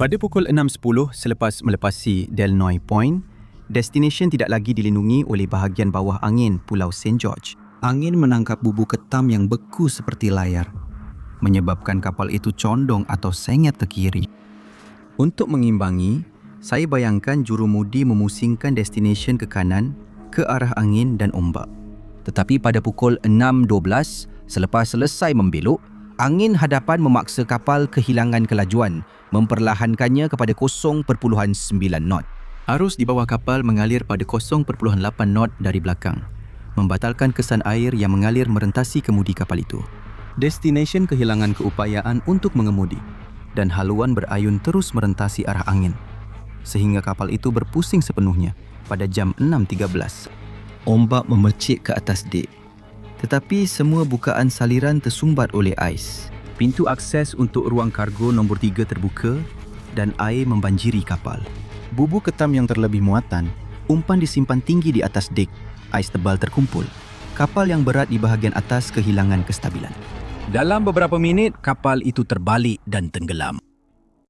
Pada pukul 6.10 selepas melepasi Delnoy Point, destination tidak lagi dilindungi oleh bahagian bawah angin Pulau St. George. Angin menangkap bubu ketam yang beku seperti layar, menyebabkan kapal itu condong atau sengit ke kiri. Untuk mengimbangi, saya bayangkan jurumudi memusingkan destination ke kanan ke arah angin dan ombak. Tetapi pada pukul 6.12, selepas selesai membelok, angin hadapan memaksa kapal kehilangan kelajuan, memperlahankannya kepada 0.9 knot. Arus di bawah kapal mengalir pada 0.8 knot dari belakang, membatalkan kesan air yang mengalir merentasi kemudi kapal itu. Destination kehilangan keupayaan untuk mengemudi dan haluan berayun terus merentasi arah angin, sehingga kapal itu berpusing sepenuhnya pada jam 6.13. Ombak memercik ke atas dek, tetapi semua bukaan saliran tersumbat oleh ais. Pintu akses untuk ruang kargo nombor 3 terbuka dan air membanjiri kapal. Bubu ketam yang terlebih muatan, umpan disimpan tinggi di atas dek, ais tebal terkumpul. Kapal yang berat di bahagian atas kehilangan kestabilan. Dalam beberapa minit, kapal itu terbalik dan tenggelam.